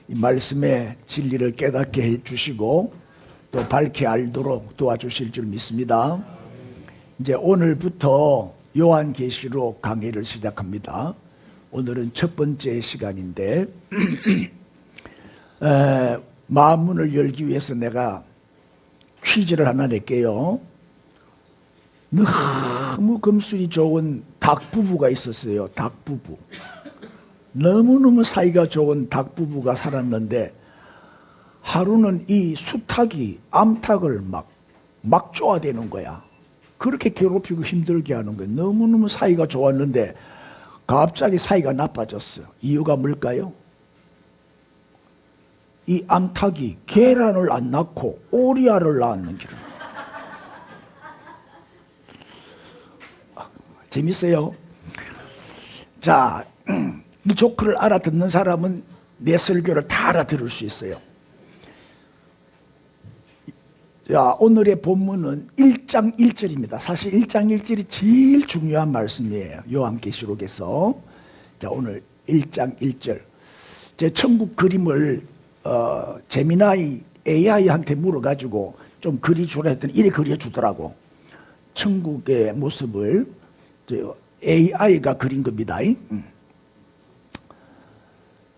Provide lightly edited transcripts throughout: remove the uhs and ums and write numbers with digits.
이 말씀의 진리를 깨닫게 해주시고 또 밝히 알도록 도와주실 줄 믿습니다. 이제 오늘부터 요한계시록 강의를 시작합니다. 오늘은 첫 번째 시간인데 마문을 열기 위해서 내가 퀴즈를 하나 낼게요. 너무 금술이 좋은 닭 부부가 있었어요. 닭 부부. 너무너무 사이가 좋은 닭 부부가 살았는데 하루는 이 수탉이 암탉을 막 쪼아대는 거야. 그렇게 괴롭히고 힘들게 하는 거야. 너무너무 사이가 좋았는데 갑자기 사이가 나빠졌어요. 이유가 뭘까요? 이 암탉이 계란을 안 낳고 오리알을 낳았는 기로. 재밌어요? 자, 이 조크를 알아듣는 사람은 내 설교를 다 알아들을 수 있어요. 자, 오늘의 본문은 1장 1절입니다. 사실 1장 1절이 제일 중요한 말씀이에요. 요한계시록에서. 자, 오늘 1장 1절. 제 천국 그림을 제미나이 AI한테 물어가지고 좀 그려주라 했더니 이래 그려주더라고. 천국의 모습을 AI가 그린 겁니다.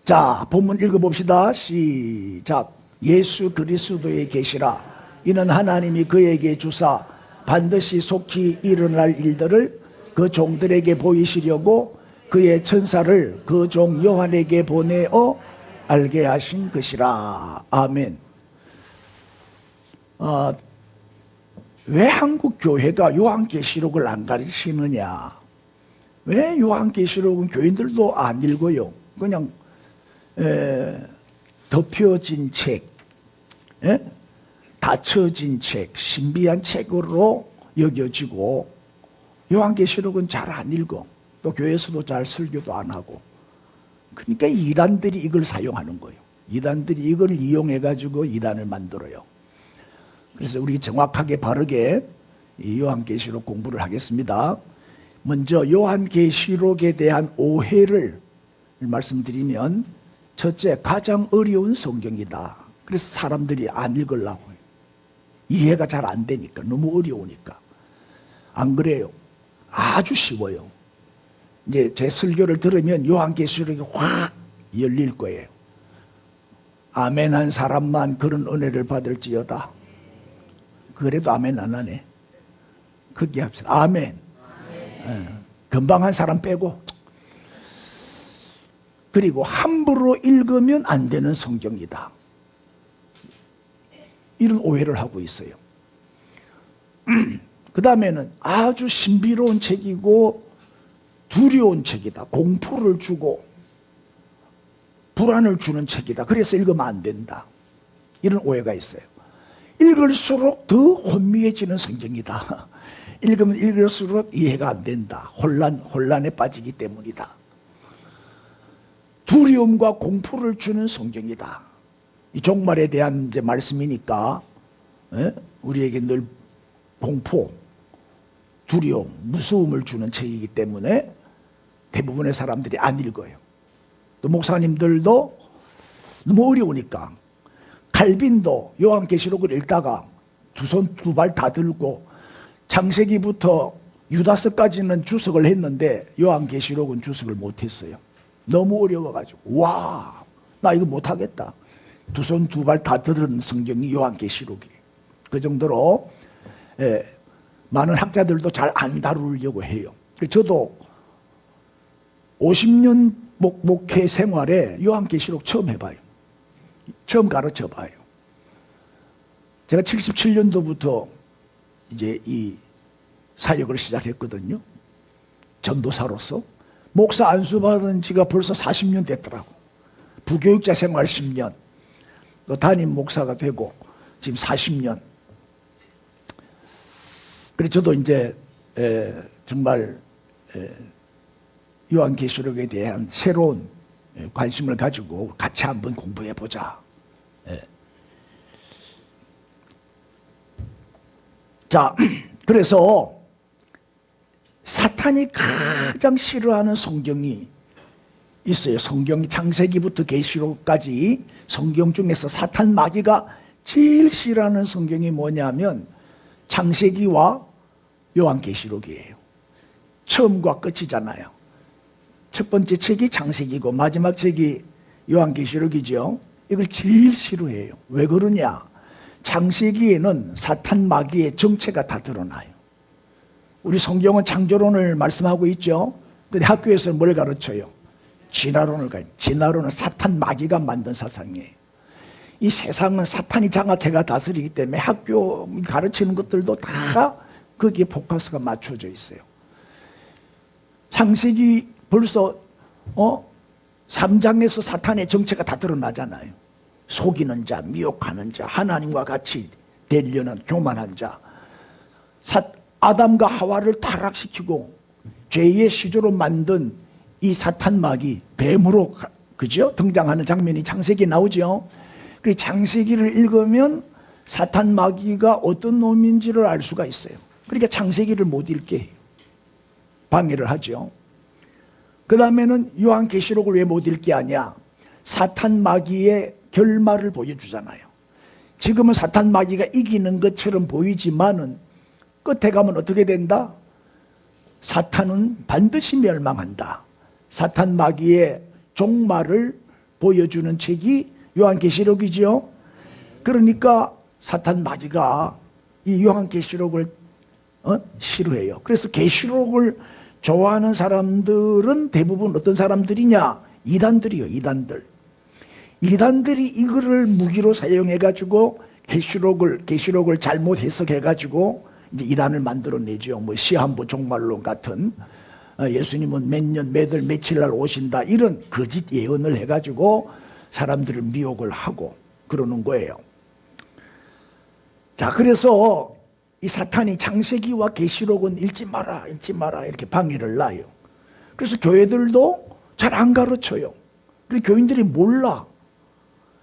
자, 본문 읽어봅시다. 시작. 예수 그리스도의 계시라. 이는 하나님이 그에게 주사 반드시 속히 일어날 일들을 그 종들에게 보이시려고 그의 천사를 그 종 요한에게 보내어 알게 하신 것이라. 아멘. 왜 한국 교회가 요한계시록을 안 가르치느냐? 왜 요한계시록은 교인들도 안 읽어요? 그냥 덮여진 책, 닫혀진 책, 신비한 책으로 여겨지고 요한계시록은 잘 안 읽어. 또 교회에서도 잘 설교도 안 하고. 그러니까 이단들이 이걸 사용하는 거예요. 이단들이 이걸 이용해가지고 이단을 만들어요. 그래서 우리 정확하게 바르게 이 요한계시록 공부를 하겠습니다. 먼저 요한계시록에 대한 오해를 말씀드리면, 첫째, 가장 어려운 성경이다. 그래서 사람들이 안 읽으려고 해요. 이해가 잘 안 되니까, 너무 어려우니까. 안 그래요? 아주 쉬워요. 이제 제 설교를 들으면 요한계시록이 확 열릴 거예요. 아멘 한 사람만 그런 은혜를 받을지어다. 그래도 아멘 안 하네. 크게 합시다. 아멘. 금방 한 사람 빼고. 그리고 함부로 읽으면 안 되는 성경이다. 이런 오해를 하고 있어요. 그 다음에는 아주 신비로운 책이고 두려운 책이다. 공포를 주고 불안을 주는 책이다. 그래서 읽으면 안 된다. 이런 오해가 있어요. 읽을수록 더 혼미해지는 성경이다. 읽으면 읽을수록 이해가 안 된다. 혼란에 빠지기 때문이다. 두려움과 공포를 주는 성경이다. 이 종말에 대한 이제 말씀이니까 우리에게 늘 공포, 두려움, 무서움을 주는 책이기 때문에 대부분의 사람들이 안 읽어요. 또 목사님들도 너무 어려우니까. 칼빈도 요한계시록을 읽다가 두 손 두 발 다 들고 창세기부터 유다서까지는 주석을 했는데 요한계시록은 주석을 못했어요. 너무 어려워가지고 와, 나 이거 못하겠다. 두 손 두 발 다 들은 성경이 요한계시록이. 그 정도로 많은 학자들도 잘 안 다루려고 해요. 저도 50년 목회 생활에 요한계시록 처음 해봐요. 처음 가르쳐봐요. 제가 77년도부터 이제 이 사역을 시작했거든요. 전도사로서. 목사 안수 받은 지가 벌써 40년 됐더라고. 부교육자 생활 10년. 또 담임 목사가 되고 지금 40년. 그래서 저도 이제 정말 요한계시록에 대한 새로운 관심을 가지고 같이 한번 공부해보자. 자, 그래서 사탄이 가장 싫어하는 성경이 있어요. 성경 창세기부터 계시록까지 성경 중에서 사탄 마귀가 제일 싫어하는 성경이 뭐냐면 창세기와 요한계시록이에요. 처음과 끝이잖아요. 첫 번째 책이 창세기고 마지막 책이 요한계시록이죠. 이걸 제일 싫어해요. 왜 그러냐? 창세기에는 사탄 마귀의 정체가 다 드러나요. 우리 성경은 창조론을 말씀하고 있죠. 근데 학교에서는 뭘 가르쳐요? 진화론을 가르쳐요. 진화론은 사탄 마귀가 만든 사상이에요. 이 세상은 사탄이 장악해가 다스리기 때문에 학교 가르치는 것들도 다 거기에 포커스가 맞춰져 있어요. 창세기 벌써 3장에서 사탄의 정체가 다 드러나잖아요. 속이는 자, 미혹하는 자, 하나님과 같이 되려는 교만한 자. 아담과 하와를 타락시키고 죄의 시조로 만든 이 사탄 마귀, 뱀으로 그죠? 등장하는 장면이 창세기에 나오죠. 그 창세기를 읽으면 사탄 마귀가 어떤 놈인지를 알 수가 있어요. 그러니까 창세기를 못 읽게 해요. 방해를 하죠. 그 다음에는 요한계시록을 왜 못 읽게 하냐? 사탄 마귀의 결말을 보여주잖아요. 지금은 사탄 마귀가 이기는 것처럼 보이지만은 끝에 가면 어떻게 된다? 사탄은 반드시 멸망한다. 사탄 마귀의 종말을 보여주는 책이 요한계시록이죠. 그러니까 사탄 마귀가 이 요한계시록을 싫어해요. 그래서 계시록을 좋아하는 사람들은 대부분 어떤 사람들이냐? 이단들이요. 이단들이 이거를 무기로 사용해가지고 계시록을 잘못 해석해가지고 이제 이단을 만들어내죠. 뭐 시한부 종말론 같은 예수님은 몇 년, 몇 월, 며칠 날 오신다 이런 거짓 예언을 해가지고 사람들을 미혹을 하고 그러는 거예요. 자, 그래서 이 사탄이 창세기와 계시록은 읽지 마라 이렇게 방해를 놔요. 그래서 교회들도 잘 안 가르쳐요. 그리고 교인들이 몰라.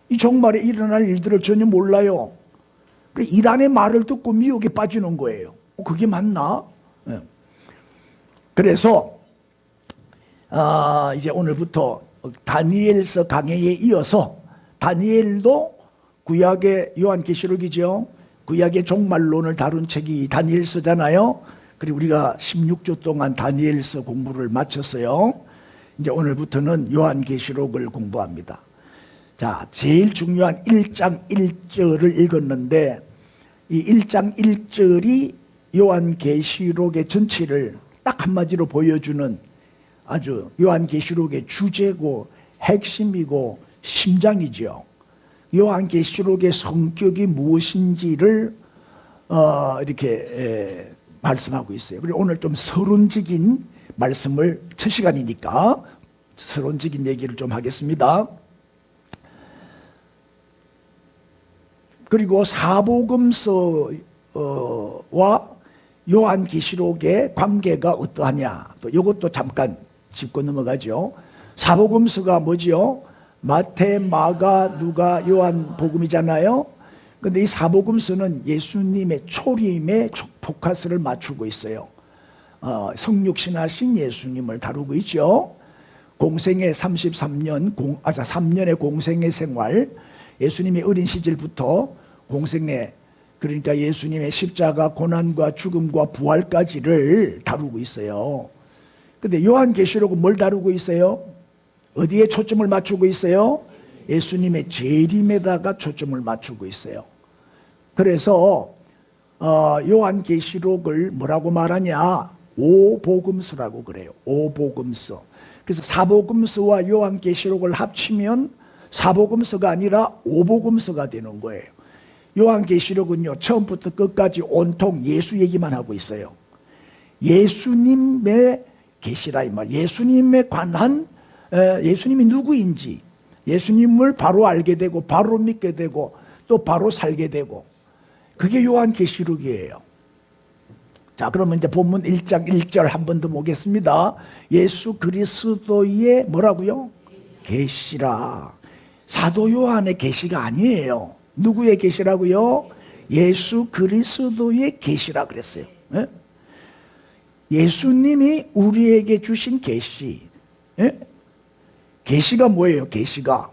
이 종말에 일어날 일들을 전혀 몰라요. 이단의 말을 듣고 미혹에 빠지는 거예요. 그게 맞나? 네. 그래서 이제 오늘부터 다니엘서 강해에 이어서 다니엘도 구약의 요한계시록이죠. 구약의 종말론을 다룬 책이 다니엘서잖아요. 그리고 우리가 16주 동안 다니엘서 공부를 마쳤어요. 이제 오늘부터는 요한계시록을 공부합니다. 자, 제일 중요한 1장 1절을 읽었는데 이 1장 1절이 요한계시록의 전체를 딱 한마디로 보여주는 아주 요한계시록의 주제고 핵심이고 심장이죠. 요한계시록의 성격이 무엇인지를 이렇게 말씀하고 있어요. 그리고 오늘 좀 서론적인 말씀을 첫 시간이니까 서론적인 얘기를 좀 하겠습니다. 그리고 사복음서와 요한계시록의 관계가 어떠하냐, 또 이것도 잠깐 짚고 넘어가죠. 사복음서가 뭐죠? 마태, 마가, 누가, 요한 복음이잖아요. 근데 이 사복음서는 예수님의 초림에 포커스를 맞추고 있어요. 성육신하신 예수님을 다루고 있죠. 공생의 3년의 공생의 생활, 예수님의 어린 시절부터 공생의, 그러니까 예수님의 십자가 고난과 죽음과 부활까지를 다루고 있어요. 근데 요한계시록은 뭘 다루고 있어요? 어디에 초점을 맞추고 있어요? 예수님의 재림에다가 초점을 맞추고 있어요. 그래서 요한계시록을 뭐라고 말하냐? 오복음서라고 그래요. 오복음서. 그래서 사복음서와 요한계시록을 합치면 사복음서가 아니라 오복음서가 되는 거예요. 요한계시록은요, 처음부터 끝까지 온통 예수 얘기만 하고 있어요. 예수님의 계시라 이 말. 예수님에 관한 예수님이 누구인지, 예수님을 바로 알게 되고 바로 믿게 되고 또 바로 살게 되고, 그게 요한계시록이에요. 자, 그러면 이제 본문 1장 1절 한 번 더 보겠습니다. 예수 그리스도의 뭐라고요? 계시라. 사도 요한의 계시가 아니에요. 누구의 계시라고요? 예수 그리스도의 계시라 그랬어요. 예? 예수님이 우리에게 주신 계시. 예? 계시가 뭐예요? 계시가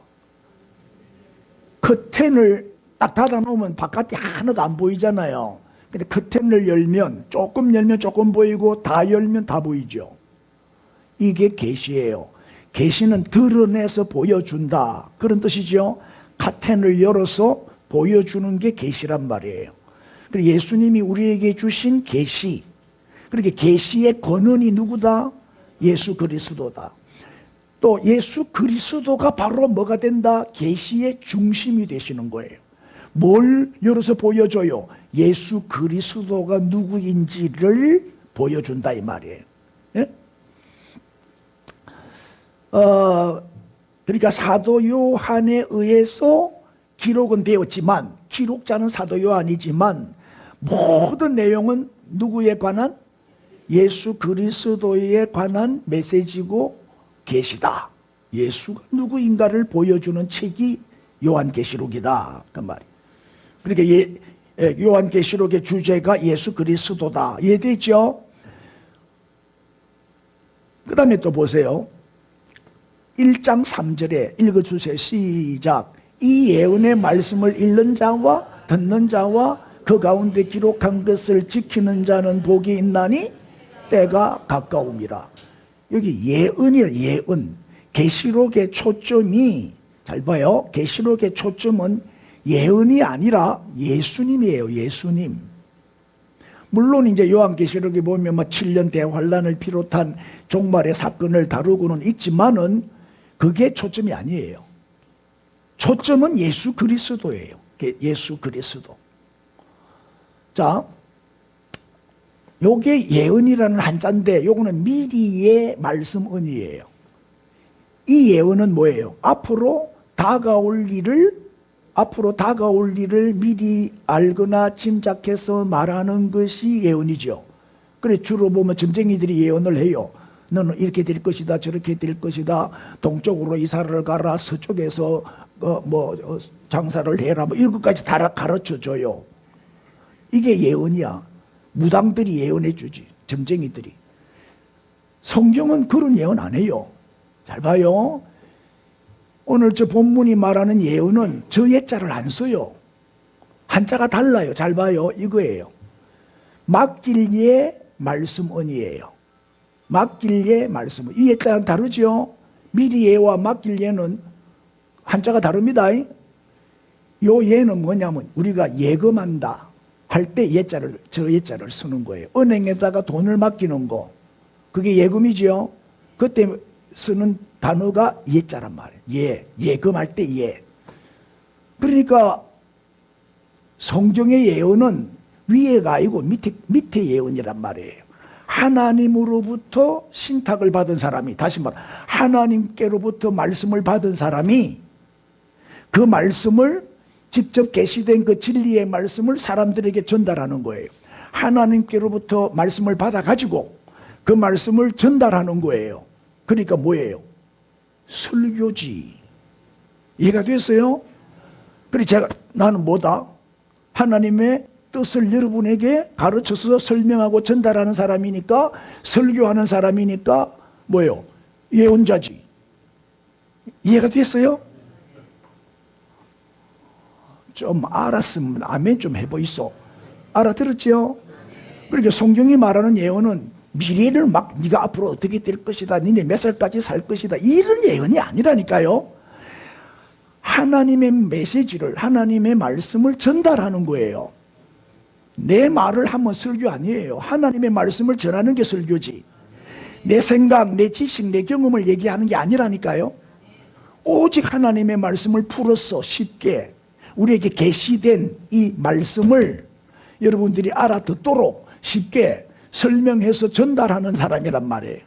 커튼을 딱 닫아놓으면 바깥이 하나도 안 보이잖아요. 근데 커튼을 열면 조금 보이고 다 열면 다 보이죠. 이게 계시예요. 계시는 드러내서 보여준다, 그런 뜻이죠. 커튼을 열어서 보여주는 게 계시란 말이에요. 그리고 예수님이 우리에게 주신 계시, 그렇게 계시의 권원이 누구다? 예수 그리스도다. 또 예수 그리스도가 바로 뭐가 된다? 계시의 중심이 되시는 거예요. 뭘 열어서 보여줘요? 예수 그리스도가 누구인지를 보여준다 이 말이에요. 예? 그러니까 사도 요한에 의해서 기록은 되었지만, 기록자는 사도 요한이지만 모든 내용은 누구에 관한? 예수 그리스도에 관한 메시지고 계시다. 예수가 누구인가를 보여주는 책이 요한계시록이다 그 말이에요. 그러니까 요한계시록의 주제가 예수 그리스도다. 이해되죠? 그 다음에 또 보세요. 1장 3절에 읽어주세요. 시작. 이 예언의 말씀을 읽는 자와 듣는 자와 그 가운데 기록한 것을 지키는 자는 복이 있나니 때가 가까움이라. 여기 예언이라. 예언. 계시록의 초점이, 잘 봐요, 계시록의 초점은 예언이 아니라 예수님이에요. 예수님. 물론 이제 요한계시록에 보면 7년 대환란을 비롯한 종말의 사건을 다루고는 있지만은 그게 초점이 아니에요. 초점은 예수 그리스도예요. 예수 그리스도. 자, 요게 예언이라는 한자인데 요거는 미리의 말씀언이에요. 이 예언은 뭐예요? 앞으로 다가올 일을 미리 알거나 짐작해서 말하는 것이 예언이죠. 그래 주로 보면 점쟁이들이 예언을 해요. 너는 이렇게 될 것이다, 저렇게 될 것이다, 동쪽으로 이사를 가라, 서쪽에서 장사를 해라, 이런 것까지 다 가르쳐줘요. 이게 예언이야. 무당들이 예언해 주지, 점쟁이들이. 성경은 그런 예언 안 해요. 잘 봐요. 오늘 저 본문이 말하는 예언은 저 예자를 안 써요. 한자가 달라요. 잘 봐요. 이거예요. 맡길 예 말씀언이에요. 맡길 예 말씀언. 이 예자는 다르죠. 미리 예와 맡길 예는 한자가 다릅니다. 요 예는 뭐냐면 우리가 예금한다 할 때 저 예자를 쓰는 거예요. 은행에다가 돈을 맡기는 거, 그게 예금이죠. 그때 쓰는 단어가 예자란 말이에요. 예금할 때 예. 그러니까 성경의 예언은 위에가 아니고 밑에 예언이란 말이에요. 하나님으로부터 신탁을 받은 사람이, 다시 말해 하나님께로부터 말씀을 받은 사람이 그 말씀을 직접 계시된 그 진리의 말씀을 사람들에게 전달하는 거예요. 하나님께로부터 말씀을 받아가지고 그 말씀을 전달하는 거예요. 그러니까 뭐예요? 설교지. 이해가 됐어요? 그래서 나는 뭐다? 하나님의 뜻을 여러분에게 가르쳐서 설명하고 전달하는 사람이니까, 설교하는 사람이니까 뭐예요? 예언자지. 이해가 됐어요? 좀 알았으면 아멘 좀 해보이소. 알아들었죠? 그러니까 성경이 말하는 예언은 미래를 막 네가 앞으로 어떻게 될 것이다, 니네 몇 살까지 살 것이다, 이런 예언이 아니라니까요. 하나님의 메시지를, 하나님의 말씀을 전달하는 거예요. 내 말을 하면 설교 아니에요. 하나님의 말씀을 전하는 게 설교지. 내 생각, 내 지식, 내 경험을 얘기하는 게 아니라니까요. 오직 하나님의 말씀을 풀어서 쉽게 우리에게 계시된 이 말씀을 여러분들이 알아듣도록 쉽게 설명해서 전달하는 사람이란 말이에요.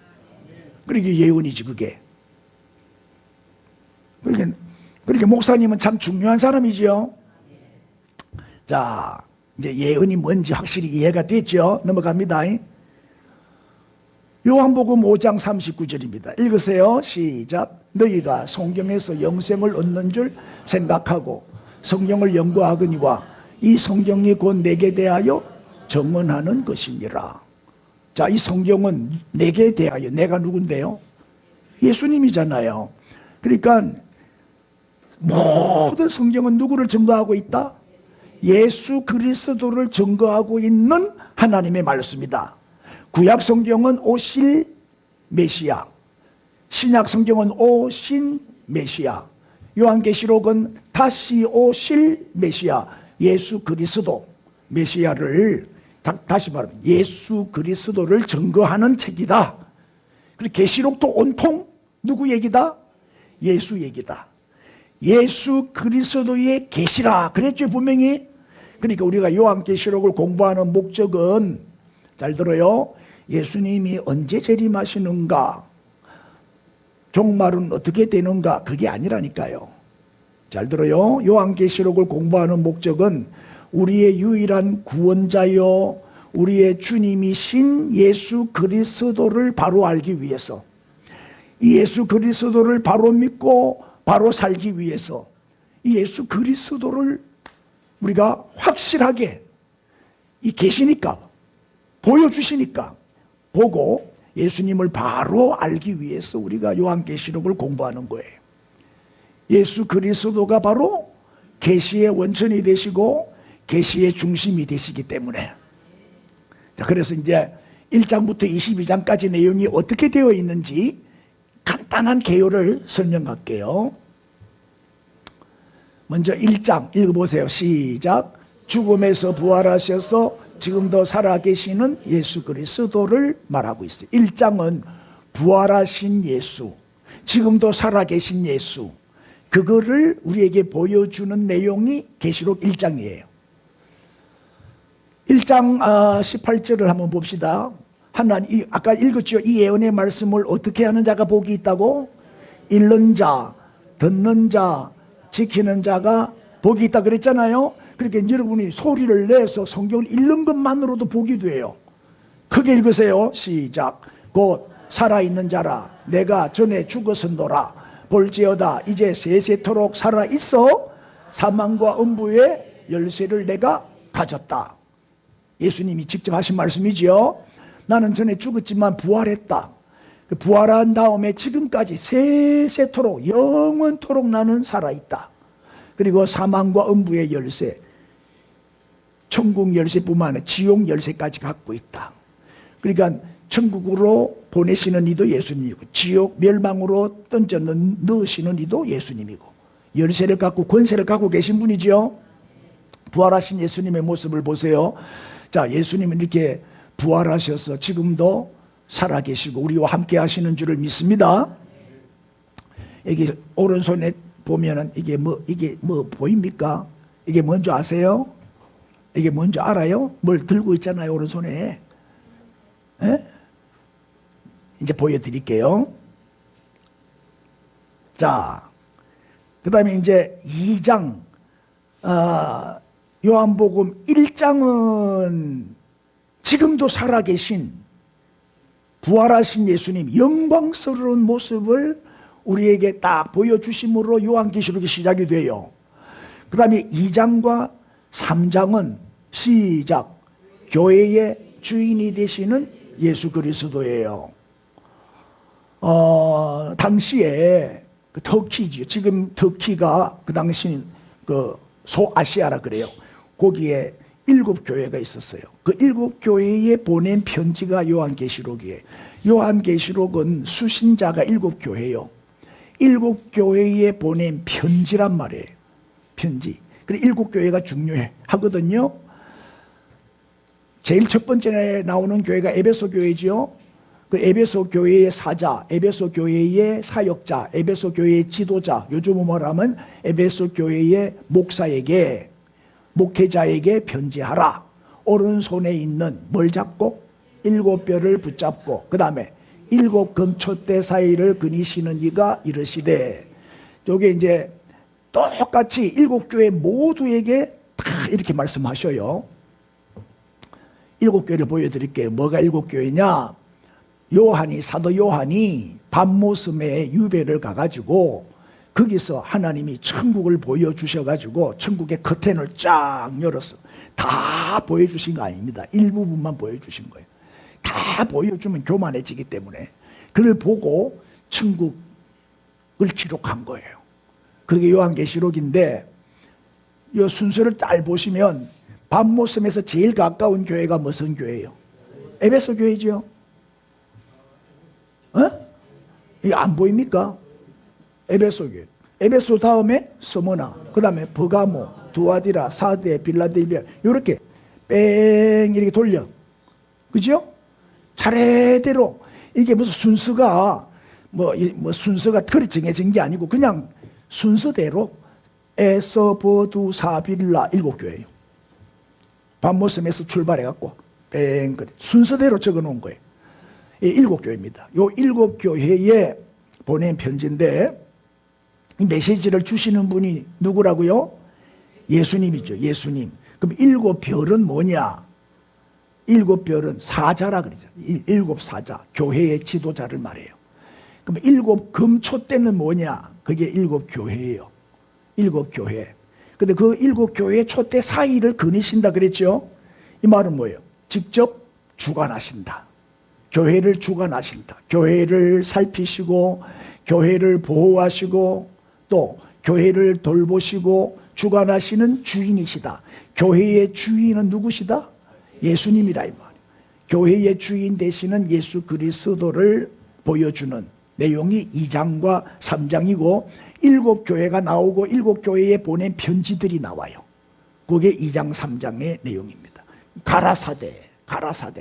그러니까 예언이지 그게. 그러니까 목사님은 참 중요한 사람이지요. 자, 이제 예언이 뭔지 확실히 이해가 됐죠? 넘어갑니다. 요한복음 5장 39절입니다. 읽으세요. 시작. 너희가 성경에서 영생을 얻는 줄 생각하고 성경을 연구하거니와 이 성경이 곧 내게 대하여 증언하는 것이니라. 자, 이 성경은 내게 대하여, 내가 누군데요? 예수님이잖아요. 그러니까 모든 성경은 누구를 증거하고 있다? 예수 그리스도를 증거하고 있는 하나님의 말씀이다. 구약 성경은 오실 메시아, 신약 성경은 오신 메시아, 요한계시록은 다시 오실 메시아, 예수 그리스도 메시아를, 다시 말하면 예수 그리스도를 증거하는 책이다. 그리고 계시록도 온통 누구 얘기다? 예수 얘기다. 예수 그리스도의 계시라 그랬죠, 분명히. 그러니까 우리가 요한계시록을 공부하는 목적은, 잘 들어요, 예수님이 언제 재림하시는가, 종말은 어떻게 되는가, 그게 아니라니까요. 잘 들어요. 요한계시록을 공부하는 목적은 우리의 유일한 구원자요, 우리의 주님이신 예수 그리스도를 바로 알기 위해서, 이 예수 그리스도를 바로 믿고 바로 살기 위해서 이 예수 그리스도를 우리가 확실하게, 이 계시니까, 보여주시니까 보고 예수님을 바로 알기 위해서 우리가 요한계시록을 공부하는 거예요. 예수 그리스도가 바로 계시의 원천이 되시고 계시의 중심이 되시기 때문에. 자, 그래서 이제 1장부터 22장까지 내용이 어떻게 되어 있는지 간단한 개요를 설명할게요. 먼저 1장 읽어보세요. 시작. 죽음에서 부활하셔서 지금도 살아계시는 예수 그리스도를 말하고 있어요. 1장은 부활하신 예수, 지금도 살아계신 예수, 그거를 우리에게 보여주는 내용이 계시록 1장이에요. 1장 18절을 한번 봅시다. 하나님, 아까 읽었죠? 이 예언의 말씀을 어떻게 하는 자가 복이 있다고? 읽는 자, 듣는 자, 지키는 자가 복이 있다 그랬잖아요. 그러니까 여러분이 소리를 내서 성경을 읽는 것만으로도 복이 돼요. 크게 읽으세요. 시작. 곧 살아있는 자라 내가 전에 죽었은도라 볼지어다 이제 세세토록 살아있어 사망과 음부의 열쇠를 내가 가졌다. 예수님이 직접 하신 말씀이지요. 나는 전에 죽었지만 부활했다. 부활한 다음에 지금까지 세세토록 영원토록 나는 살아있다. 그리고 사망과 음부의 열쇠, 천국 열쇠뿐만 아니라 지옥 열쇠까지 갖고 있다. 그러니까 천국으로 보내시는 이도 예수님이고 지옥 멸망으로 던져 넣으시는 이도 예수님이고 열쇠를 갖고 권세를 갖고 계신 분이죠. 부활하신 예수님의 모습을 보세요. 자, 예수님은 이렇게 부활하셔서 지금도 살아계시고 우리와 함께 하시는 줄을 믿습니다. 여기 오른손에 보면은 이게 뭐 보입니까? 이게 뭔지 아세요? 이게 뭔지 알아요? 뭘 들고 있잖아요, 오른손에. 에? 이제 보여드릴게요. 자, 그 다음에 이제 2장, 요한복음 1장은 지금도 살아계신 부활하신 예수님 영광스러운 모습을 우리에게 딱 보여주심으로 요한계시록이 시작이 돼요. 그 다음에 2장과 3장은 시작, 교회의 주인이 되시는 예수 그리스도예요. 당시에 그 터키죠. 지금 터키가 그 당시 그 소아시아라 그래요. 거기에 7교회가 있었어요. 그 7교회에 보낸 편지가 요한계시록이에요. 요한계시록은 수신자가 7교회예요. 7교회에 보낸 편지란 말이에요. 편지. 그래 7교회가 중요해 하거든요. 제일 첫 번째 나오는 교회가 에베소 교회죠. 그 에베소 교회의 사자, 에베소 교회의 사역자, 에베소 교회의 지도자, 요즘 말하면 에베소 교회의 목사에게, 목회자에게 편지하라. 오른손에 있는 뭘 잡고? 7뼈를 붙잡고 그 다음에 7 금초대 사이를 그니시는 이가 이르시되, 요게 이제 똑같이 7교회 모두에게 다 이렇게 말씀하셔요. 7교회를 보여드릴게요. 뭐가 7교회냐? 요한이, 사도 요한이 밤모섬에 유배를 가가지고 거기서 하나님이 천국을 보여주셔가지고 천국의 커튼을 쫙 열었어. 다 보여주신 거 아닙니다. 일부분만 보여주신 거예요. 다 보여주면 교만해지기 때문에 그를 보고 천국 기록한 거예요. 그게 요한계시록인데 이 순서를 잘 보시면 반모섬에서 제일 가까운 교회가 무슨 교회예요? 에베소 교회죠. 이게 안 보입니까? 에베소 교회. 에베소 다음에 스무나, 그 다음에 버가모, 두아디라, 사데, 빌라델비아 이렇게 뺑 이렇게 돌려. 그죠? 차례대로. 이게 무슨 순서가 뭐 순서가 틀이 정해진 게 아니고 그냥 순서대로 에서, 버두, 사빌라 7교회예요. 반모섬에서 출발해갖고 뺑 그래 순서대로 적어놓은 거예요. 이 7교회입니다. 요 7교회에 보낸 편지인데 이 메시지를 주시는 분이 누구라고요? 예수님이죠. 예수님. 그럼 7별은 뭐냐? 7별은 사자라 그러죠. 7사자, 교회의 지도자를 말해요. 그럼 7금초대는 뭐냐? 그게 7교회예요. 7교회. 근데 그 7교회 촛대 사이를 거니신다 그랬죠? 이 말은 뭐예요? 직접 주관하신다. 교회를 주관하신다. 교회를 살피시고 교회를 보호하시고 또 교회를 돌보시고 주관하시는 주인이시다. 교회의 주인은 누구시다? 예수님이라 이 말이에요. 교회의 주인 되시는 예수 그리스도를 보여주는 내용이 2장과 3장이고 7교회가 나오고 7교회에 보낸 편지들이 나와요. 그게 2장 3장의 내용입니다. 가라사대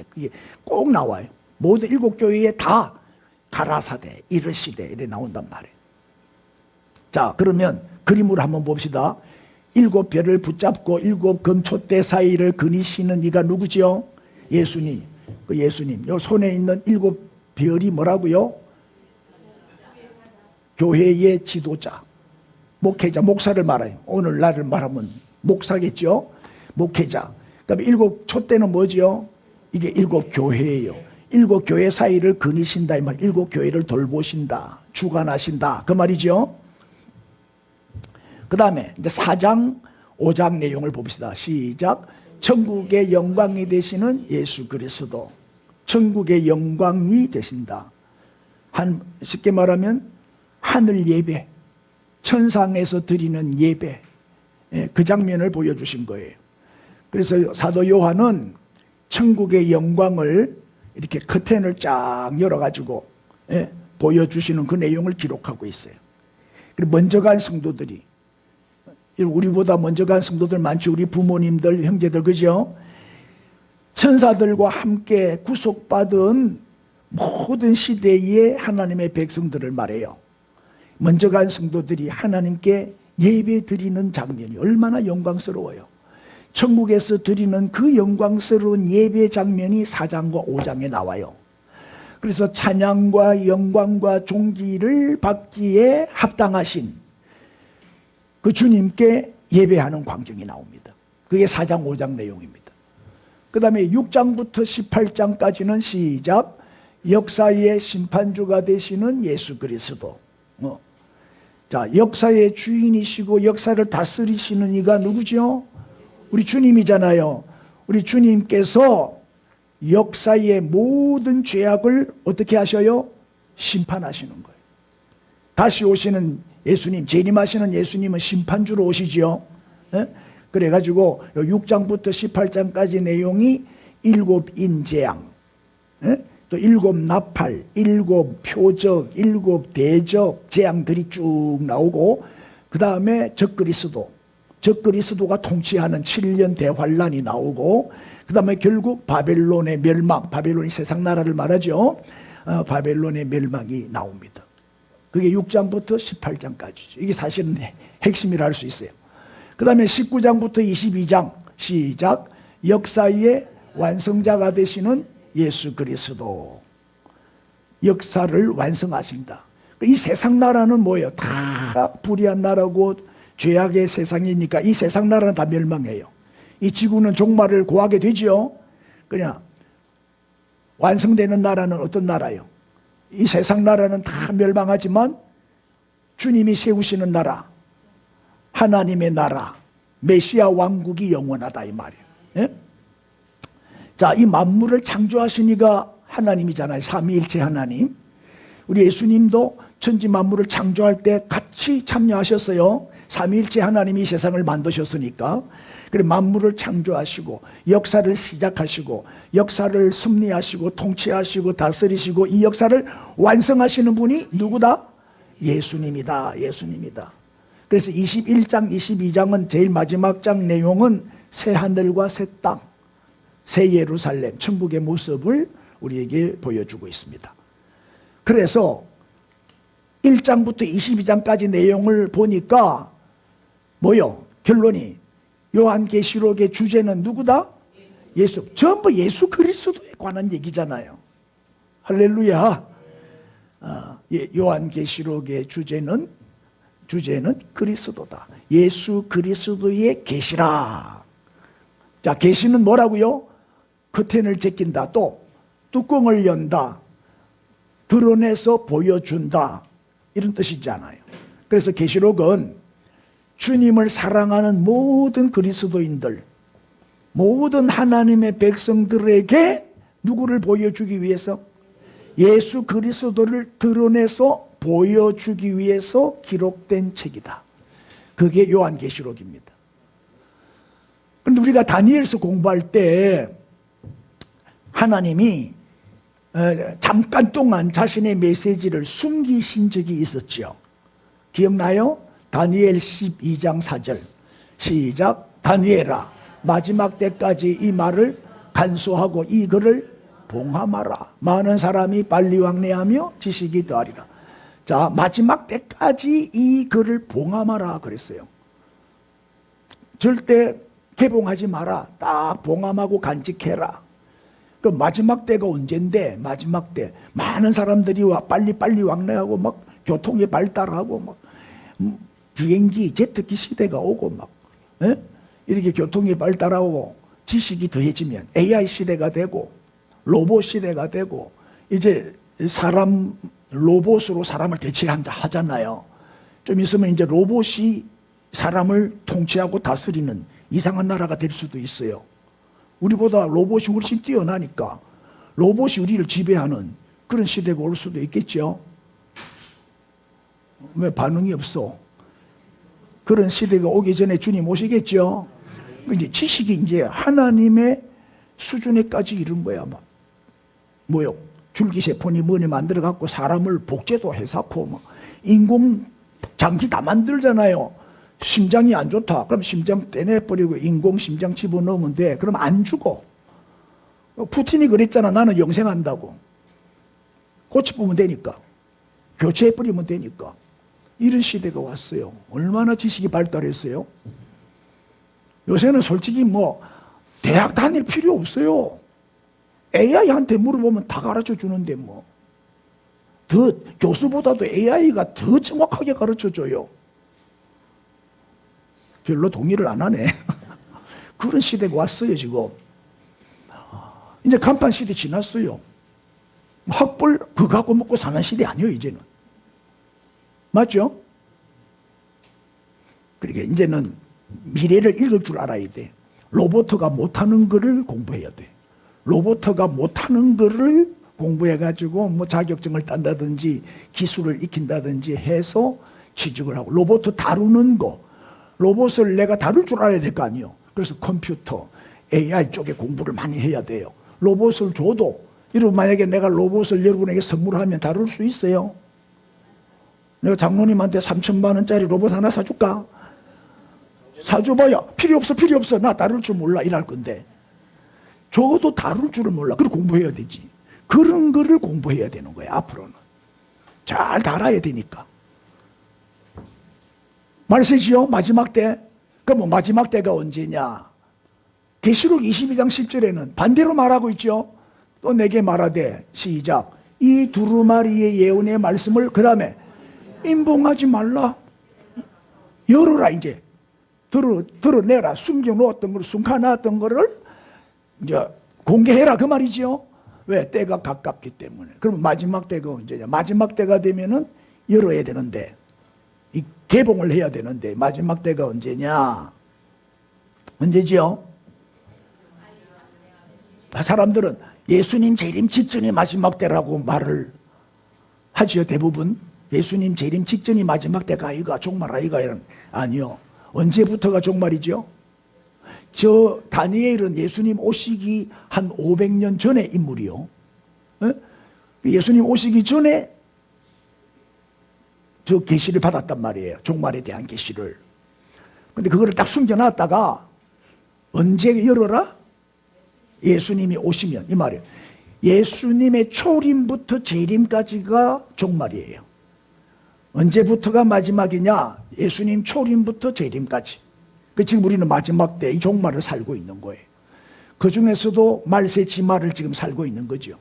그게 꼭 나와요. 모든 7교회에 다 가라사대, 이르시대 이렇게 나온단 말이에요. 자, 그러면 그림으로 한번 봅시다. 7별을 붙잡고 7금초대 사이를 거니시는 이가 누구죠? 예수님. 그 예수님. 요 손에 있는 7별이 뭐라고요? 교회의 지도자, 목회자, 목사를 말해요. 오늘날을 말하면 목사겠죠? 목회자. 그다음에 7촛대는 뭐죠? 이게 7교회예요. 7교회 사이를 거니신다 이 말. 7교회를 돌보신다, 주관하신다 그 말이죠. 그 다음에 이제 4장 5장 내용을 봅시다. 시작. 천국의 영광이 되시는 예수 그리스도. 천국의 영광이 되신다. 쉽게 말하면 하늘 예배, 천상에서 드리는 예배, 그 장면을 보여주신 거예요. 그래서 사도 요한은 천국의 영광을 이렇게 커튼을 쫙 열어가지고 보여주시는 그 내용을 기록하고 있어요. 그리고 먼저 간 성도들이, 우리보다 먼저 간 성도들 많죠. 우리 부모님들, 형제들, 그죠? 천사들과 함께 구속받은 모든 시대의 하나님의 백성들을 말해요. 먼저 간 성도들이 하나님께 예배 드리는 장면이 얼마나 영광스러워요. 천국에서 드리는 그 영광스러운 예배 장면이 4장과 5장에 나와요. 그래서 찬양과 영광과 존귀를 받기에 합당하신 그 주님께 예배하는 광경이 나옵니다. 그게 4장 5장 내용입니다. 그 다음에 6장부터 18장까지는 시작. 역사의 심판주가 되시는 예수 그리스도. 자, 역사의 주인이시고 역사를 다스리시는 이가 누구죠? 우리 주님이잖아요. 우리 주님께서 역사의 모든 죄악을 어떻게 하셔요? 심판하시는 거예요. 다시 오시는 예수님, 재림하시는 예수님은 심판주로 오시죠. 그래가지고 6장부터 18장까지 내용이 7인재앙, 또 7나팔, 7표적, 7대적 재앙들이 쭉 나오고, 그 다음에 적그리스도가 통치하는 7년 대환란이 나오고, 그 다음에 결국 바벨론의 멸망, 바벨론이 세상 나라를 말하죠. 바벨론의 멸망이 나옵니다. 그게 6장부터 18장까지죠. 이게 사실은 핵심이라 할 수 있어요. 그 다음에 19장부터 22장 시작. 역사의 완성자가 되시는 예수 그리스도. 역사를 완성하신다. 이 세상 나라는 뭐예요? 다 불의한 나라고 죄악의 세상이니까 이 세상 나라는 다 멸망해요. 이 지구는 종말을 고하게 되죠. 그냥 완성되는 나라는 어떤 나라예요? 이 세상 나라는 다 멸망하지만 주님이 세우시는 나라, 하나님의 나라, 메시아 왕국이 영원하다 이 말이에요. 예? 자, 이 만물을 창조하신 이가 하나님이잖아요. 삼위일체 하나님. 우리 예수님도 천지 만물을 창조할 때 같이 참여하셨어요. 삼위일체 하나님이 세상을 만드셨으니까. 그래 만물을 창조하시고 역사를 시작하시고 역사를 섭리하시고 통치하시고 다스리시고 이 역사를 완성하시는 분이 누구다? 예수님이다. 예수님이다. 그래서 21장 22장은 제일 마지막 장 내용은 새 하늘과 새 땅, 새 예루살렘, 천국의 모습을 우리에게 보여주고 있습니다. 그래서 1장부터 22장까지 내용을 보니까 뭐요? 결론이 요한계시록의 주제는 누구다? 예수. 전부 예수 그리스도에 관한 얘기잖아요. 할렐루야. 요한계시록의 주제는 그리스도다. 예수 그리스도의 계시라. 자, 계시는 뭐라고요? 커튼을 제낀다. 또 뚜껑을 연다. 드러내서 보여준다. 이런 뜻이잖아요. 그래서 계시록은 주님을 사랑하는 모든 그리스도인들, 모든 하나님의 백성들에게 누구를 보여주기 위해서? 예수 그리스도를 드러내서 보여주기 위해서 기록된 책이다. 그게 요한계시록입니다. 그런데 우리가 다니엘서 공부할 때 하나님이 잠깐 동안 자신의 메시지를 숨기신 적이 있었죠. 기억나요? 다니엘 12장 4절 시작. 다니엘아 마지막 때까지 이 말을 간수하고 이 글을 봉함하라. 많은 사람이 빨리 왕래하며 지식이 더하리라. 자, 마지막 때까지 이 글을 봉함하라 그랬어요. 절대 개봉하지 마라. 딱 봉함하고 간직해라. 그 마지막 때가 언젠데, 마지막 때 많은 사람들이 빨리 왕래하고 막 교통이 발달하고 막 비행기 제트기 시대가 오고 막 이렇게 교통이 발달하고 지식이 더해지면 AI 시대가 되고 로봇 시대가 되고 이제 로봇으로 사람을 대체한다 하잖아요. 좀 있으면 이제 로봇이 사람을 통치하고 다스리는 이상한 나라가 될 수도 있어요. 우리보다 로봇이 훨씬 뛰어나니까 로봇이 우리를 지배하는 그런 시대가 올 수도 있겠죠. 왜 반응이 없어? 그런 시대가 오기 전에 주님 오시겠죠. 이제 지식이 이제 하나님의 수준에까지 이른 거야. 막 뭐요? 줄기세포니 뭐니 만들어 갖고 사람을 복제도 해놓고 막 인공 장기 다 만들잖아요. 심장이 안 좋다. 그럼 심장 떼내버리고 인공 심장 집어넣으면 돼. 그럼 안 죽어. 푸틴이 그랬잖아. 나는 영생한다고. 고쳐보면 되니까. 교체해버리면 되니까. 이런 시대가 왔어요. 얼마나 지식이 발달했어요. 요새는 솔직히 뭐 대학 다닐 필요 없어요. AI한테 물어보면 다 가르쳐 주는데 뭐. 더 교수보다도 AI가 더 정확하게 가르쳐 줘요. 별로 동의를 안 하네. 그런 시대가 왔어요 지금. 이제 간판 시대 지났어요. 학벌 그거 갖고 먹고 사는 시대 아니에요 이제는. 맞죠? 그러니까 이제는 미래를 읽을 줄 알아야 돼. 로봇가 못하는 거를 공부해야 돼. 로봇가 못하는 거를 공부해가지고 뭐 자격증을 딴다든지 기술을 익힌다든지 해서 취직을 하고, 로봇 다루는 거, 로봇을 내가 다룰 줄 알아야 될 거 아니에요. 그래서 컴퓨터, AI 쪽에 공부를 많이 해야 돼요. 로봇을 줘도, 여러분 만약에 내가 로봇을 여러분에게 선물하면 다룰 수 있어요? 내가 장로님한테 3천만 원짜리 로봇 하나 사줄까? 사줘봐야 필요 없어 나 다룰 줄 몰라 이럴 건데, 적어도 다룰 줄을 몰라. 그걸 공부해야 되지. 그런 거를 공부해야 되는 거야. 앞으로는 잘 달아야 되니까. 말씀이지요. 마지막 때. 그럼 마지막 때가 언제냐? 계시록 22장 10절에는 반대로 말하고 있죠. 또 내게 말하되, 시작, 이 두루마리의 예언의 말씀을 그 다음에 임봉하지 말라. 열어라. 이제 드러내라. 숨겨놓았던 걸, 숨겨놨던 거를 이제 공개해라 그 말이지요. 왜? 때가 가깝기 때문에. 그럼 마지막 때가 언제냐? 마지막 때가 되면은 열어야 되는데, 이 개봉을 해야 되는데, 마지막 때가 언제냐? 언제지요? 사람들은 예수님 재림 직전이 마지막 때라고 말을 하지요. 대부분 예수님 재림 직전이 마지막 때가 아이가 종말 아이가 이런. 아니요. 언제부터가 종말이죠? 저 다니엘은 예수님 오시기 한 500년 전의 인물이요. 예수님 오시기 전에 저 계시를 받았단 말이에요. 종말에 대한 계시를. 근데 그거를 딱 숨겨놨다가 언제 열어라? 예수님이 오시면, 이 말이에요. 예수님의 초림부터 재림까지가 종말이에요. 언제부터가 마지막이냐? 예수님 초림부터 재림까지. 지금 우리는 마지막 때 이 종말을 살고 있는 거예요. 그 중에서도 말세 지말을 지금 살고 있는 거죠.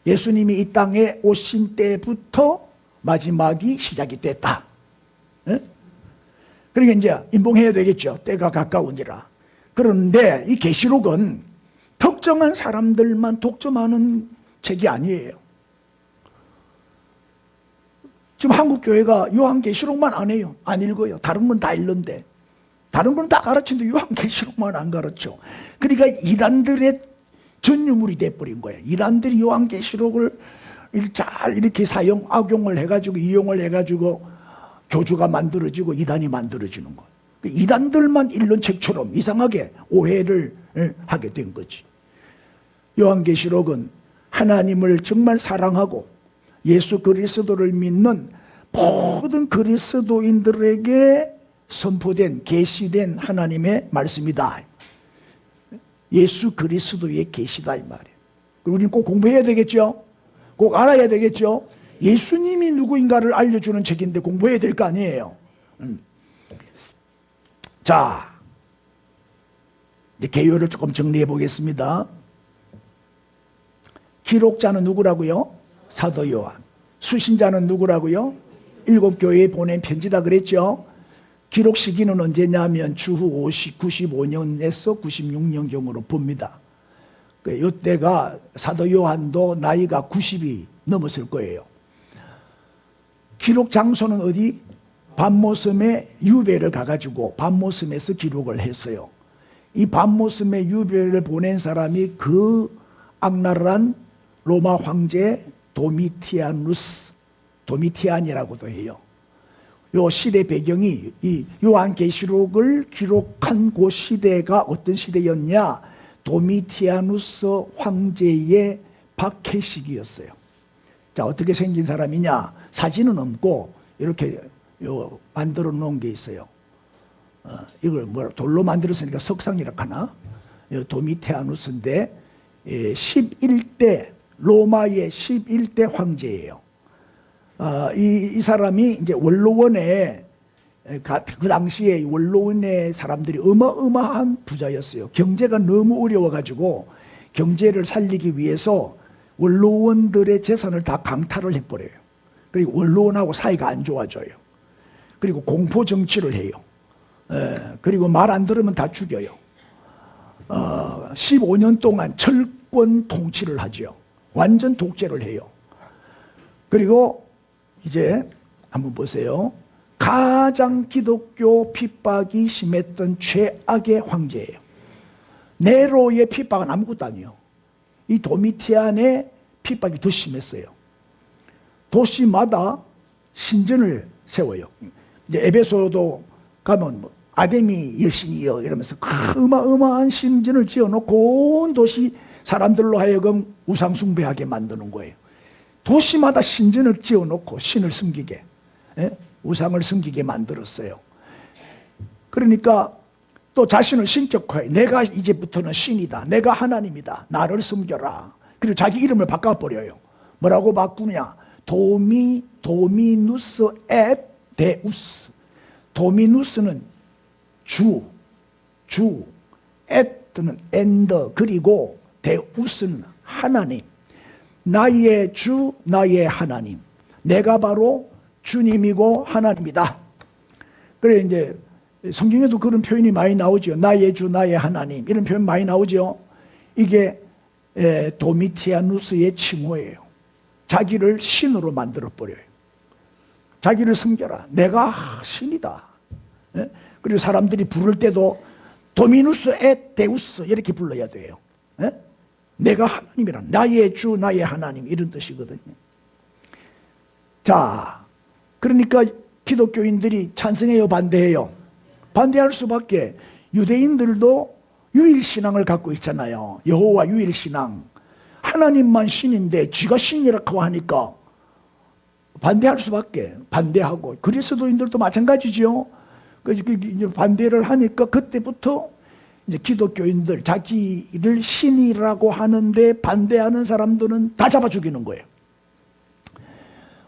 예수님이 이 땅에 오신 때부터 마지막이 시작이 됐다. 그러니까 이제 임봉해야 되겠죠. 때가 가까우니라. 그런데 이 계시록은 특정한 사람들만 독점하는 책이 아니에요. 지금 한국 교회가 요한계시록만 안 해요. 안 읽어요. 다른 건 다 읽는데. 다른 건 다 가르치는데 요한계시록만 안 가르쳐. 그러니까 이단들의 전유물이 돼버린 거예요. 이단들이 요한계시록을 잘 이렇게 악용을 해가지고, 이용을 해가지고 교주가 만들어지고 이단이 만들어지는 거예요. 이단들만 읽는 책처럼 이상하게 오해를 하게 된 거지. 요한계시록은 하나님을 정말 사랑하고 예수 그리스도를 믿는 모든 그리스도인들에게 선포된, 계시된 하나님의 말씀이다. 예수 그리스도의 계시다 이 말이에요. 우리는 꼭 공부해야 되겠죠? 꼭 알아야 되겠죠? 예수님이 누구인가를 알려주는 책인데 공부해야 될 거 아니에요. 자, 이제 개요를 조금 정리해 보겠습니다. 기록자는 누구라고요? 사도 요한. 수신자는 누구라고요? 7교회에 보낸 편지다 그랬죠? 기록 시기는 언제냐면 주후 95년에서 96년경으로 봅니다. 이때가 사도 요한도 나이가 90이 넘었을 거예요. 기록 장소는 어디? 밤모섬에 유배를 가가지고 밤모섬에서 기록을 했어요. 이 밤모섬에 유배를 보낸 사람이 그 악랄한 로마 황제 도미티안이라고도 해요. 요 시대 배경이 이 요한계시록을 기록한 그 시대가 어떤 시대였냐? 도미티아누스 황제의 박해식이었어요. 자, 어떻게 생긴 사람이냐? 사진은 없고 이렇게 만들어 놓은 게 있어요. 이걸 돌로 만들었으니까 석상이라 하나? 도미티아누스인데 11대 로마의 11대 황제예요. 이 사람이 이제 원로원에 그 당시에 원로원의 사람들이 어마어마한 부자였어요. 경제가 너무 어려워가지고 경제를 살리기 위해서 원로원들의 재산을 다 강탈을 해버려요. 그리고 원로원하고 사이가 안 좋아져요. 그리고 공포 정치를 해요. 그리고 말 안 들으면 다 죽여요. 15년 동안 철권 통치를 하죠. 완전 독재를 해요. 그리고 이제 한번 보세요. 가장 기독교 핍박이 심했던 최악의 황제예요. 네로의 핍박은 아무것도 아니에요. 이 도미티안의 핍박이 더 심했어요. 도시마다 신전을 세워요. 이제 에베소도 가면 아데미 여신이여 이러면서 어마어마한 신전을 지어놓고 온 도시 사람들로 하여금 우상숭배하게 만드는 거예요. 도시마다 신전을 지어놓고 신을 섬기게, 우상을 섬기게 만들었어요. 그러니까 또 자신을 신격화해. 내가 이제부터는 신이다. 내가 하나님이다. 나를 섬겨라. 그리고 자기 이름을 바꿔버려요. 뭐라고 바꾸냐? 도미누스 앳 데우스. 도미누스는 주, 앳는 엔더, 그리고 데우스는 하나님. 나의 주, 나의 하나님. 내가 바로 주님이고 하나님이다. 그래 이제 성경에도 그런 표현이 많이 나오죠. 나의 주, 나의 하나님. 이런 표현 많이 나오죠. 이게 도미티아누스의 칭호예요. 자기를 신으로 만들어버려요. 자기를 섬겨라. 내가 신이다. 그리고 사람들이 부를 때도 도미누스 앳 데우스 이렇게 불러야 돼요. 내가 하나님이란 나의 주 나의 하나님 이런 뜻이거든요. 자, 그러니까 기독교인들이 찬성해요, 반대해요? 반대할 수밖에. 유대인들도 유일신앙을 갖고 있잖아요. 여호와 유일신앙. 하나님만 신인데 지가 신이라고 하니까 반대할 수밖에. 반대하고. 그리스도인들도 마찬가지죠. 반대를 하니까 그때부터 이제 기독교인들 자기를 신이라고 하는데 반대하는 사람들은 다 잡아 죽이는 거예요.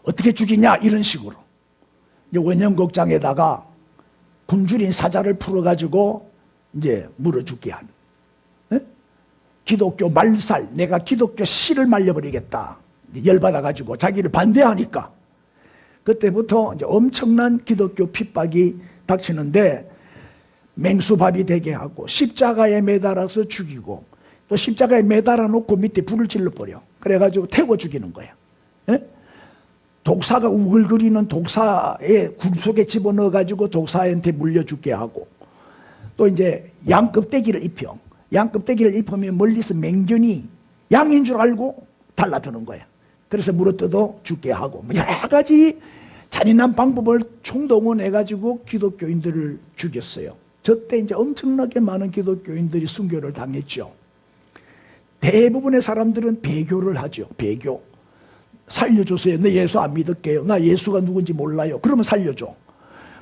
어떻게 죽이냐? 이런 식으로. 이제 원형극장에다가 굶주린 사자를 풀어가지고 이제 물어 죽게 하는. 기독교 말살, 내가 기독교 씨를 말려버리겠다. 열받아가지고 자기를 반대하니까. 그때부터 이제 엄청난 기독교 핍박이 닥치는데 맹수밥이 되게 하고 십자가에 매달아서 죽이고 또 십자가에 매달아 놓고 밑에 불을 질러버려. 그래가지고 태워 죽이는 거야. 독사가 우글거리는 독사의 굴 속에 집어넣어가지고 독사한테 물려 죽게 하고 또 이제 양껍데기를 입혀. 양껍데기를 입으면 멀리서 맹견이 양인 줄 알고 달라드는 거야. 그래서 물어뜯어 죽게 하고 여러 가지 잔인한 방법을 총동원해가지고 기독교인들을 죽였어요. 저때 이제 엄청나게 많은 기독교인들이 순교를 당했죠. 대부분의 사람들은 배교를 하죠. 배교. 살려주세요. 나 예수 안 믿을게요. 나 예수가 누군지 몰라요. 그러면 살려줘.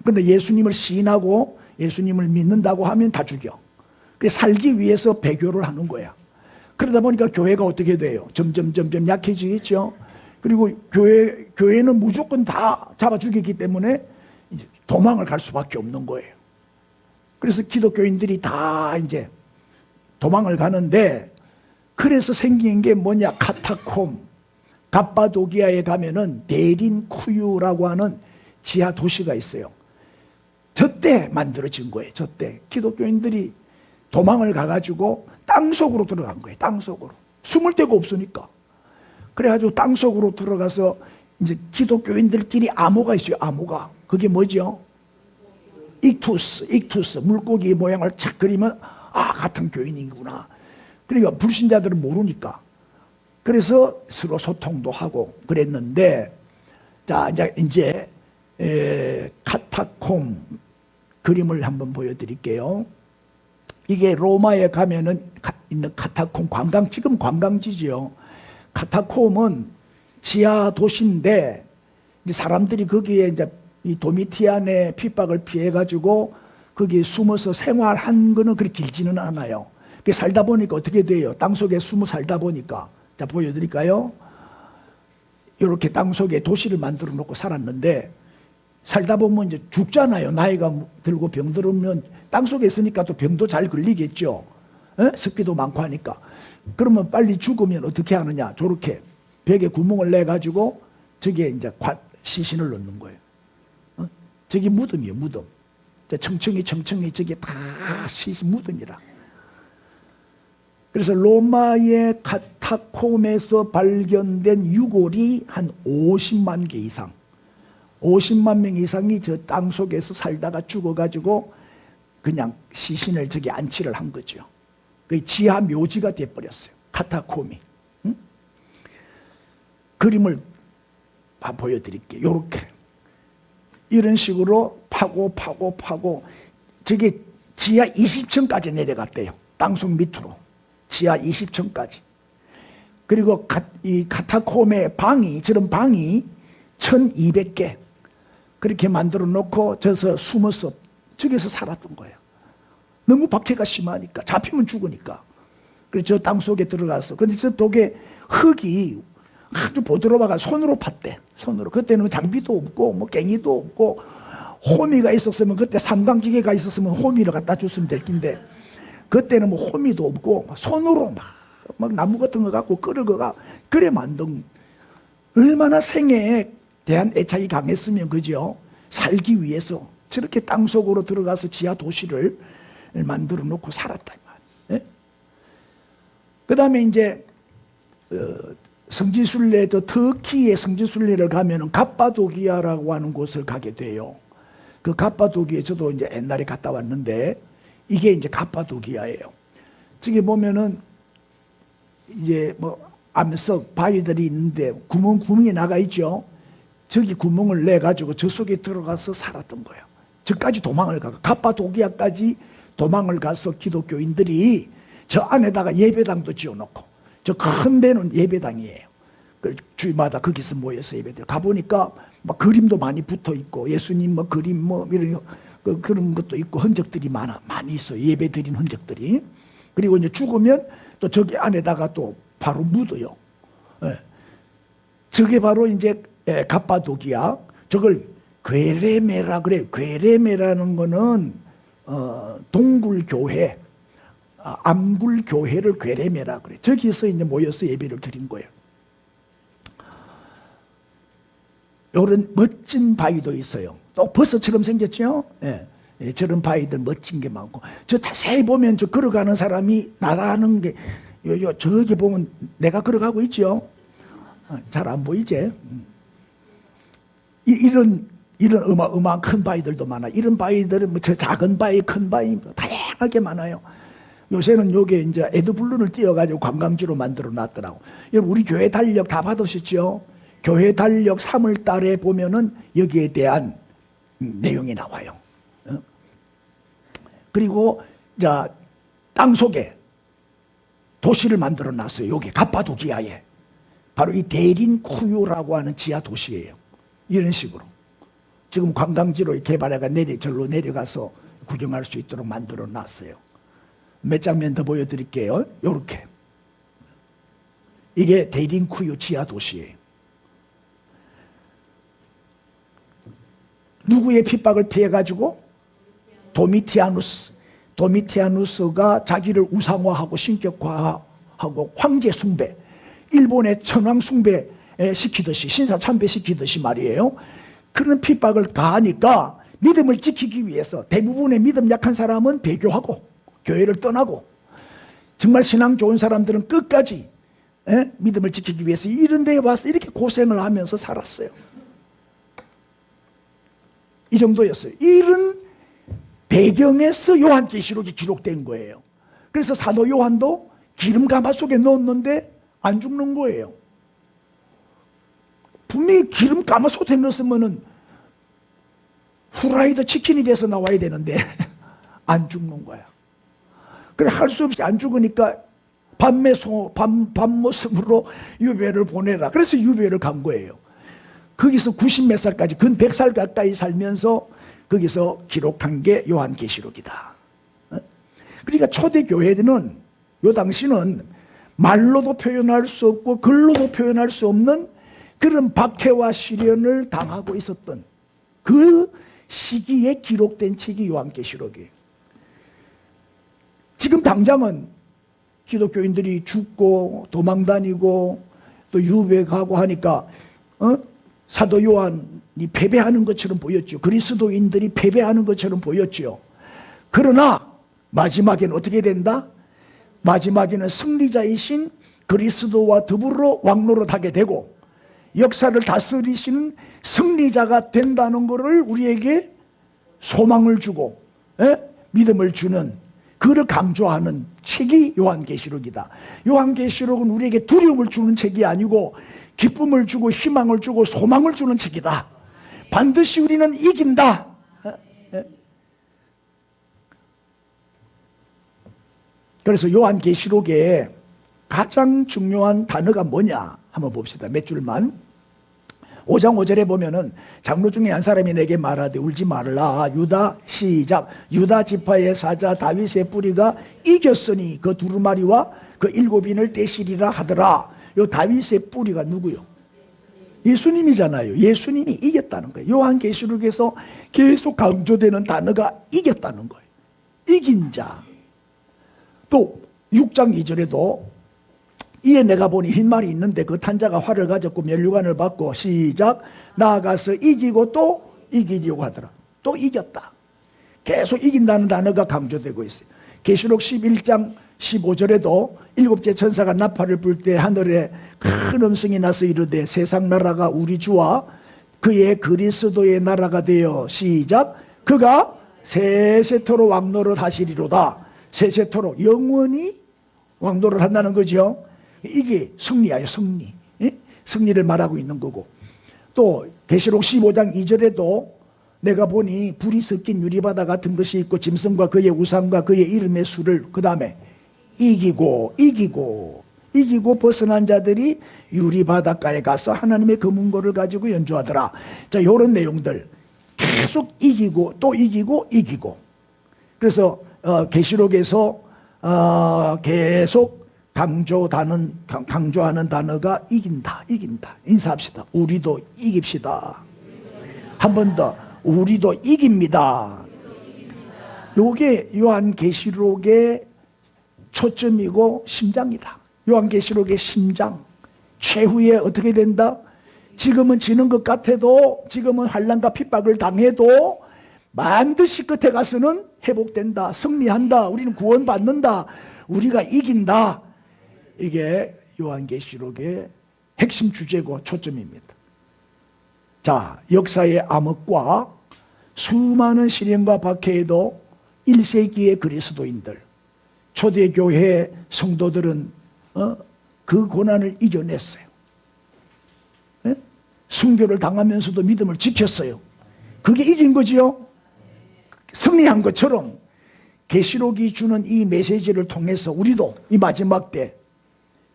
근데 예수님을 시인하고 예수님을 믿는다고 하면 다 죽여. 그래서 살기 위해서 배교를 하는 거야. 그러다 보니까 교회가 어떻게 돼요? 점점 약해지겠죠. 그리고 교회는 무조건 다 잡아 죽이기 때문에 이제 도망을 갈 수밖에 없는 거예요. 그래서 기독교인들이 다 이제 도망을 가는데 그래서 생긴 게 뭐냐? 카타콤. 갑바도기아에 가면은 데린쿠유라고 하는 지하 도시가 있어요. 저때 만들어진 거예요. 저때 기독교인들이 도망을 가가지고 땅속으로 들어간 거예요. 땅속으로. 숨을 데가 없으니까. 그래가지고 땅속으로 들어가서 이제 기독교인들끼리 암호가 있어요. 암호가. 그게 뭐죠? 익투스. 물고기 모양을 착 그리면 아, 같은 교인이구나. 그러니까 불신자들은 모르니까. 그래서 서로 소통도 하고 그랬는데, 자, 이제 카타콤 그림을 한번 보여드릴게요. 이게 로마에 가면은 있는 카타콤 지금 관광지지요. 카타콤은 지하 도시인데 이제 사람들이 거기에 이제 이 도미티안의 핍박을 피해가지고 거기에 숨어서 생활한 거는 그렇게 길지는 않아요. 살다 보니까 어떻게 돼요? 땅속에 숨어 살다 보니까. 자, 보여드릴까요? 이렇게 땅속에 도시를 만들어 놓고 살았는데 살다 보면 이제 죽잖아요. 나이가 들고 병들면 땅속에 있으니까 또 병도 잘 걸리겠죠. 습기도 많고 하니까. 그러면 빨리 죽으면 어떻게 하느냐? 저렇게 벽에 구멍을 내가지고 저기에 이제 시신을 넣는 거예요. 저기 무덤이에요, 무덤. 청청이 저게 다 시신 무덤이라. 그래서 로마의 카타콤에서 발견된 유골이 한 50만 개 이상, 50만 명 이상이 저 땅 속에서 살다가 죽어가지고 그냥 시신을 저기 안치를 한 거죠. 그 지하 묘지가 돼버렸어요. 카타콤이. 응? 그림을 보여드릴게요. 요렇게. 이런 식으로 파고 저게 지하 20층까지 내려갔대요. 땅속 밑으로. 지하 20층까지. 그리고 이 카타콤의 저런 방이 1200개. 그렇게 만들어 놓고 저서 숨어서 저기서 살았던 거예요. 너무 박해가 심하니까. 잡히면 죽으니까. 그래서 저 땅속에 들어가서. 근데 저 독에 흙이 아주 보드러워가 손으로 팠대. 손으로. 그때는 장비도 없고 뭐 괭이도 없고 호미가 있었으면 그때 삼강기계가 있었으면 호미를 갖다 줬으면 될 텐데 그때는 뭐 호미도 없고 손으로 막 나무 같은 거 갖고 끌어가 그래 만든. 얼마나 생애에 대한 애착이 강했으면 그죠? 살기 위해서 저렇게 땅속으로 들어가서 지하 도시를 만들어 놓고 살았다. 예? 그 다음에 이제 성지순례, 터키의 성지순례를 가면은 갑바도기아라고 하는 곳을 가게 돼요. 그 갑바도기아 저도 이제 옛날에 갔다 왔는데 이게 이제 갑바도기아예요. 저기 보면은 이제 뭐 암석 바위들이 있는데 구멍이 나가 있죠. 저기 구멍을 내가지고 저 속에 들어가서 살았던 거예요. 저까지 도망을 가고 갑바도기아까지 도망을 가서 기독교인들이 저 안에다가 예배당도 지어놓고, 저 큰 데는 예배당이에요. 주일마다 거기서 모여서 예배드려. 가보니까 막 그림도 많이 붙어 있고, 예수님 뭐 그림 뭐 이런 그런 것도 있고, 흔적들이 많이 있어요. 예배 드린 흔적들이. 그리고 이제 죽으면 또 저기 안에다가 또 바로 묻어요. 예. 저게 바로 이제 갑바도기아. 저걸 괴레메라 그래요. 괴레메라는 거는 동굴교회, 암굴교회를 괴레메라 그래요. 저기서 이제 모여서 예배를 드린 거예요. 요런 멋진 바위도 있어요. 또 버섯처럼 생겼죠? 예. 예, 저런 바위들 멋진 게 많고, 저 자세히 보면 저 걸어가는 사람이 나라는 게, 저기 보면 내가 걸어가고 있죠? 잘 안 보이지? 이런 어마어마한 큰 바위들도 많아요. 이런 바위들은 뭐 저 작은 바위, 큰 바위, 다양하게 많아요. 요새는 요게 이제 에드블룬을 띄워가지고 관광지로 만들어 놨더라고. 여러분, 우리 교회 달력 다 받으셨죠? 교회 달력 3월 달에 보면은 여기에 대한 내용이 나와요. 그리고 자, 땅 속에 도시를 만들어 놨어요. 여기 갑바도기아에. 바로 이 데린쿠유라고 하는 지하 도시예요. 이런 식으로. 지금 관광지로 개발해가 절로 내려가서 구경할 수 있도록 만들어 놨어요. 몇 장면 더 보여드릴게요. 요렇게. 이게 데린쿠유 지하 도시예요. 누구의 핍박을 피해가지고? 도미티아누스가 자기를 우상화하고 신격화하고 황제 숭배, 일본의 천황 숭배 시키듯이, 신사 참배 시키듯이 말이에요. 그런 핍박을 가하니까 믿음을 지키기 위해서 대부분의 믿음 약한 사람은 배교하고 교회를 떠나고, 정말 신앙 좋은 사람들은 끝까지 믿음을 지키기 위해서 이런 데에 와서 이렇게 고생을 하면서 살았어요. 이 정도였어요. 이런 배경에서 요한계시록이 기록된 거예요. 그래서 사도 요한도 기름 가마 속에 넣었는데 안 죽는 거예요. 분명히 기름 가마 속에 넣었으면은 후라이드 치킨이 돼서 나와야 되는데 안 죽는 거야. 그래, 할 수 없이 안 죽으니까 밤모습으로 유배를 보내라. 그래서 유배를 간 거예요. 거기서 90몇 살까지, 근 100살 가까이 살면서 거기서 기록한 게 요한계시록이다. 그러니까 초대교회들은 요 당시는 말로도 표현할 수 없고 글로도 표현할 수 없는 그런 박해와 시련을 당하고 있었던 그 시기에 기록된 책이 요한계시록이에요. 지금 당장은 기독교인들이 죽고 도망다니고 또 유배 가고 하니까 사도 요한이 패배하는 것처럼 보였죠. 그리스도인들이 패배하는 것처럼 보였죠. 그러나 마지막에는 어떻게 된다? 마지막에는 승리자이신 그리스도와 더불어 왕노릇하게 되고 역사를 다스리시는 승리자가 된다는 것을 우리에게 소망을 주고 믿음을 주는, 그를 강조하는 책이 요한계시록이다. 요한계시록은 우리에게 두려움을 주는 책이 아니고 기쁨을 주고 희망을 주고 소망을 주는 책이다. 반드시 우리는 이긴다. 그래서 요한계시록에 가장 중요한 단어가 뭐냐 한번 봅시다. 몇 줄만. 5장 5절에 보면은 장로 중에 한 사람이 내게 말하되 울지 말라. 유다, 시작. 유다 지파의 사자 다윗의 뿌리가 이겼으니 그 두루마리와 그 7인을 떼시리라 하더라. 요 다윗의 뿌리가 누구요? 예수님이잖아요. 예수님이 이겼다는 거예요. 요한계시록에서 계속 강조되는 단어가 이겼다는 거예요. 이긴 자. 또 6장 2절에도 이에 내가 보니 흰 말이 있는데 그 탄자가 활을 가졌고 면류관을 받고, 시작, 나아가서 이기고 또 이기려고 하더라. 또 이겼다. 계속 이긴다는 단어가 강조되고 있어요. 계시록 11장 15절에도 일곱째 천사가 나팔을 불 때 하늘에 큰 음성이 나서 이르되 세상 나라가 우리 주와 그의 그리스도의 나라가 되어, 시작, 그가 세세토록 왕노를 하시리로다. 세세토록 영원히 왕노를 한다는 거죠. 이게 승리예요. 승리. 승리를 말하고 있는 거고, 또 계시록 15장 2절에도 내가 보니 불이 섞인 유리바다 같은 것이 있고 짐승과 그의 우상과 그의 이름의 수를 그 다음에 이기고 벗어난 자들이 유리바닷가에 가서 하나님의 금은고를 가지고 연주하더라. 자, 이런 내용들 계속 이기고 또 이기고. 그래서 계시록에서 계속 강조하는 단어가 이긴다. 인사합시다. 우리도 이깁시다. 한 번 더, 우리도 이깁니다. 요게 요한계시록의 초점이고 심장이다. 요한계시록의 심장. 최후에 어떻게 된다? 지금은 지는 것 같아도, 지금은 환난과 핍박을 당해도 반드시 끝에 가서는 회복된다. 승리한다. 우리는 구원받는다. 우리가 이긴다. 이게 요한계시록의 핵심 주제고 초점입니다. 자, 역사의 암흑과 수많은 시련과 박해에도 1세기의 그리스도인들, 초대교회 성도들은 그 고난을 이겨냈어요. 네? 순교를 당하면서도 믿음을 지켰어요. 그게 이긴 거지요. 승리한 것처럼 계시록이 주는 이 메시지를 통해서 우리도 이 마지막 때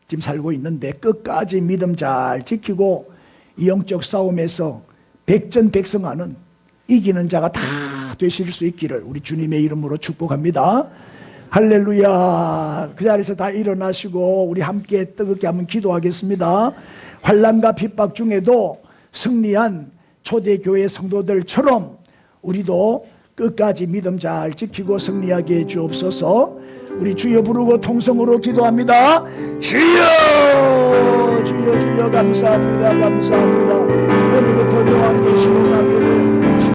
지금 살고 있는데 끝까지 믿음 잘 지키고 이 영적 싸움에서 백전백승하는 이기는 자가 다 되실 수 있기를 우리 주님의 이름으로 축복합니다. 할렐루야. 그 자리에서 다 일어나시고 우리 함께 뜨겁게 한번 기도하겠습니다. 환난과 핍박 중에도 승리한 초대교회 성도들처럼 우리도 끝까지 믿음 잘 지키고 승리하게 해 주옵소서. 우리 주여 부르고 통성으로 기도합니다. 주여, 주여, 주여, 감사합니다. 오늘부터 요한계시록